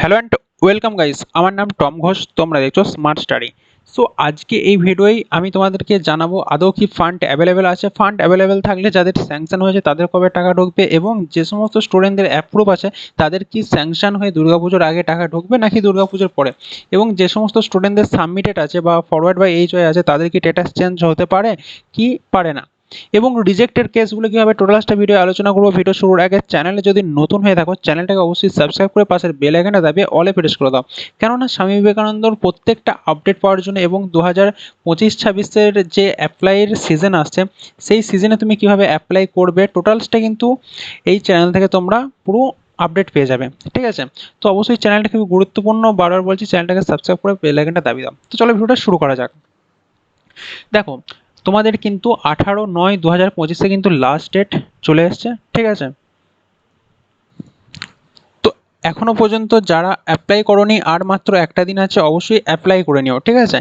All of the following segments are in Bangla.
হ্যালো অ্যান্ড ওয়েলকাম গাইস, আমার নাম টম ঘোষ। তোমরা দেখছো স্মার্ট স্টাডি। সো আজকে এই ভিডিওয় আমি তোমাদেরকে জানাবো আদৌ কি ফান্ড অ্যাভেলেবেল আছে, ফান্ড অ্যাভেলেবেল থাকলে যাদের স্যাংশন হয়েছে তাদের কবে টাকা ঢুকবে, এবং যে সমস্ত স্টুডেন্টদের অ্যাপ্রুভ আছে তাদের কি স্যাংশন হয়ে দুর্গাপুজোর আগে টাকা ঢুকবে নাকি দুর্গাপুজোর পরে, এবং যে সমস্ত স্টুডেন্টদের সাবমিটেড আছে বা ফরওয়ার্ড বাই এইচওয়াই আছে তাদের কি স্ট্যাটাস চেঞ্জ হতে পারে কি পারে না, এবং রিজেক্টের কেসগুলো কীভাবে টোটালটা ভিডিও আলোচনা করবো। ভিডিও শুরুর আগে চ্যানেলে যদি নতুন হয়ে থাকো চ্যানেলটাকে অবশ্যই সাবস্ক্রাইব করে পাশের বেল আইকনটা দাবিয়ে অলে প্রেস করে দাও, কেননা স্বামী বিবেকানন্দর প্রত্যেকটা আপডেট পাওয়ার জন্য এবং 2025-26 যে অ্যাপ্লাইয়ের সিজন আসছে সেই সিজনে তুমি কিভাবে অ্যাপ্লাই করবে টোটালসটা কিন্তু এই চ্যানেল থেকে তোমরা পুরো আপডেট পেয়ে যাবে। ঠিক আছে, তো অবশ্যই চ্যানেলটা খুবই গুরুত্বপূর্ণ, বারবার বলছি চ্যানেলটাকে সাবস্ক্রাইব করে বেল আইকনটা দাবিয়ে দাও। তো চলো ভিডিওটা শুরু করা যাক। দেখো, তোমাদের কিন্তু 18/9/2025 কিন্তু লাস্ট ডেট চলে এসছে। ঠিক আছে, তো এখনো পর্যন্ত যারা অ্যাপ্লাই করোনি আর মাত্র একটা দিন আছে, অবশ্যই অ্যাপ্লাই করে নিও। ঠিক আছে,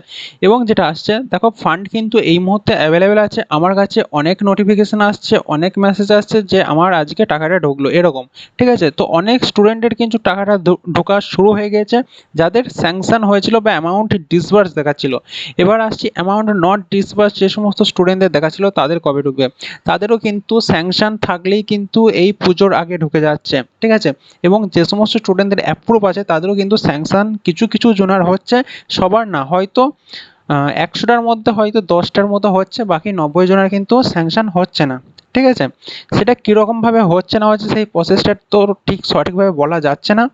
এবং যেটা আসছে দেখো, ফান্ড কিন্তু এই মুহূর্তে অ্যাভেলেবেল আছে। আমার কাছে অনেক নোটিফিকেশান আসছে, অনেক মেসেজ আসছে যে আমার আজকে টাকাটা ঢুকলো এরকম। ঠিক আছে, তো অনেক স্টুডেন্টের কিন্তু টাকাটা ঢোকা শুরু হয়ে গেছে যাদের স্যাংশন হয়েছিল বা অ্যামাউন্ট ডিসবার্স দেখাচ্ছিল। এবার আসছি অ্যামাউন্ট নট ডিসবার্স, যে সমস্ত স্টুডেন্টদের দেখাচ্ছিল তাদের কবে ঢুকবে। তাদেরও কিন্তু স্যাংশন থাকলেই কিন্তু এই পুজোর আগে ঢুকে যাচ্ছে। ঠিক আছে, এবং যে সমস্ত স্টুডেন্টদের অ্যাপ্রুভ আছে তাদেরও কিন্তু স্যাংশন কিছু কিছু জনের হচ্ছে, সবার না। হয়তো 100টার মধ্যে হয়তো 10টার মতো হচ্ছে, বাকি 90 জনের কিন্তু স্যাংশন হচ্ছে না। ঠিক আছে, সেটা কীরকমভাবে হচ্ছে না হচ্ছে সেই প্রসেসটা তো ঠিক সঠিকভাবে বলা যাচ্ছে না।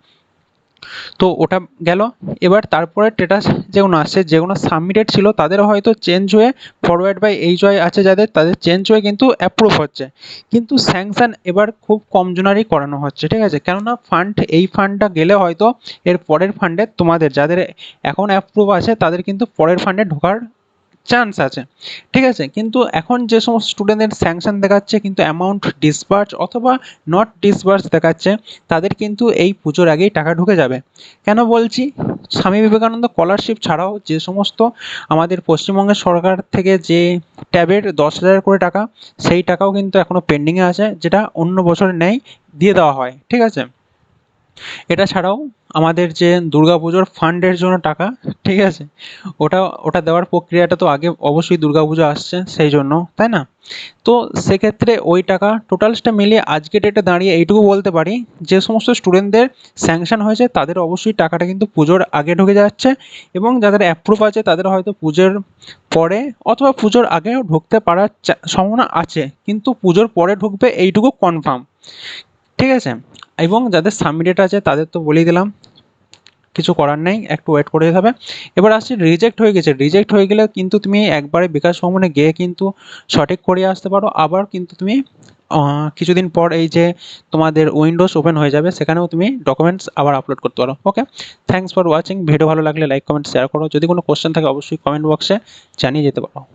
তো ওটা গেল। এবার তারপরে স্ট্যাটাস যেগুলো আসছে, যেগুলো সাবমিটেড ছিল তাদের হয়তো চেঞ্জ হয়ে ফরওয়ার্ড বাই এইচওয়াই আছে যাদের, তাদের চেঞ্জ হয়ে কিন্তু অ্যাপ্রুভ হচ্ছে, কিন্তু স্যাংশন এবার খুব কম জনেরই করানো হচ্ছে। ঠিক আছে, কেননা ফান্ড, এই ফান্ডটা গেলে হয়তো এর পরের ফান্ডে তোমাদের যাদের এখন অ্যাপ্রুভ আছে তাদের কিন্তু পরের ফান্ডে ঢোকার চান্স আছে। ঠিক আছে, কিন্তু এখন যে সমস্ত স্টুডেন্টদের স্যাংশন দেখাচ্ছে কিন্তু অ্যামাউন্ট ডিসবার্স অথবা নট ডিসবার্স দেখাচ্ছে, তাদের কিন্তু এই পুজোর আগেই টাকা ঢুকে যাবে। কেন বলছি, স্বামী বিবেকানন্দ স্কলারশিপ ছাড়াও যে সমস্ত আমাদের পশ্চিমবঙ্গের সরকার থেকে যে ট্যাবের 10,000 করে টাকা, সেই টাকাও কিন্তু এখনও পেন্ডিংয়ে আছে, যেটা অন্য বছরের ন্যায় দিয়ে দেওয়া হয়। ঠিক আছে, এটা ছাড়াও আমাদের যে দুর্গাপুজোর ফান্ডের জন্য টাকা, ঠিক আছে, ওটা ওটা দেওয়ার প্রক্রিয়াটা তো আগে অবশ্যই দুর্গাপুজো আসছে সেই জন্য, তাই না? তো সেক্ষেত্রে ওই টাকা টোটালসটা মিলিয়ে আজকে ডেটে দাঁড়িয়ে এইটুকু বলতে পারি, যে সমস্ত স্টুডেন্টদের স্যাংশন হয়েছে তাদের অবশ্যই টাকাটা কিন্তু পুজোর আগে ঢুকে যাচ্ছে, এবং যাদের অ্যাপ্রুভ আছে তাদের হয়তো পুজোর পরে অথবা পুজোর আগেও ঢুকতে পারার সম্ভাবনা আছে, কিন্তু পুজোর পরে ঢুকবে এইটুকু কনফার্ম। ঠিক আছে, এবং যাদের সাবমিটেড আছে তাদের তো বলেই দিলাম, কিছু করার নেই, একটু ওয়েট করে যেতে হবে। এবার আসছি রিজেক্ট হয়ে গেছে। রিজেক্ট হয়ে গেলে কিন্তু তুমি একবারে বিকাশ ভবনে গিয়ে কিন্তু সঠিক করিয়ে আসতে পারো। আবার কিন্তু তুমি কিছুদিন পর এই যে তোমাদের উইন্ডোজ ওপেন হয়ে যাবে, সেখানেও তুমি ডকুমেন্টস আবার আপলোড করতে পারো। ওকে, থ্যাঙ্কস ফর ওয়াচিং। ভিডিও ভালো লাগলে লাইক, কমেন্ট, শেয়ার করো। যদি কোনো কোশ্চেন থাকে অবশ্যই কমেন্ট বক্সে জানিয়ে যেতে পারো।